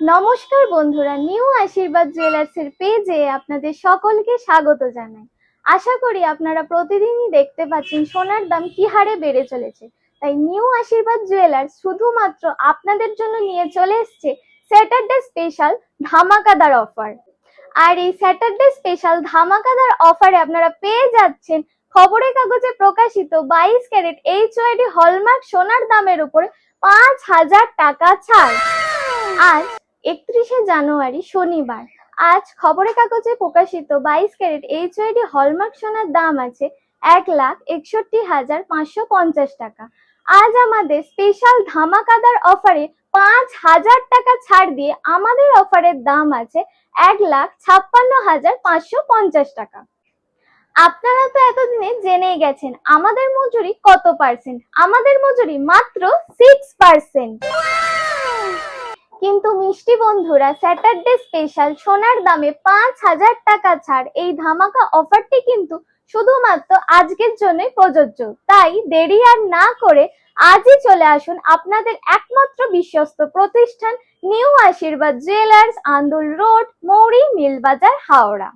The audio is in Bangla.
নমস্কার বন্ধুরা, নিউ আশীর্বাদ জুয়েলার্সের পেজে আপনাদের সকলকে স্বাগত জানাই। আশা করি আপনারা প্রতিদিনই দেখতে পাচ্ছেন সোনার দাম কি হারে বেড়ে চলেছে। তাই নিউ আশীর্বাদ জুয়েলার্স শুধুমাত্র আপনাদের জন্য নিয়ে চলে এসেছে স্যাটারডে স্পেশাল ধামাকাদার অফার। আর এই স্যাটারডে স্পেশাল ধামাকাদার অফারে আপনারা পেয়ে যাচ্ছেন খবরের কাগজে প্রকাশিত 22 ক্যারেট HYD হলমার্ক সোনার দামের উপরে 5,000 টাকা ছাড়। আজ 31শে জানুয়ারি শনিবার। আজ খবরের কাগজে প্রকাশিত 22 ক্যারেট HYD হলমার্ক সোনার দাম আছে 1,61,550 টাকা। আজ আমাদের স্পেশাল ধামাকাদার অফারে 5,000 টাকা ছাড় দিয়ে আমাদের অফারের দাম আছে 1,56,550 টাকা। আপনারা তো এতদিনে জেনেই গেছেন আমাদের মজুরি কত পার্সেন্ট। আমাদের মজুরি মাত্র 6%। কিন্তু মিষ্টি বন্ধুরা, স্যাটারডে স্পেশাল সোনার দামে 5,000 টাকা ছাড় এই ধামাকা অফারটি কিন্তু শুধুমাত্র আজকের জন্যই প্রযোজ্য। তাই দেরি আর না করে আজই চলে আসুন আপনাদের একমাত্র বিশ্বস্ত প্রতিষ্ঠান নিউ আশীর্বাদ জুয়েলার্স, আন্দুল রোড, মৌরি, মিল বাজার, হাওড়া।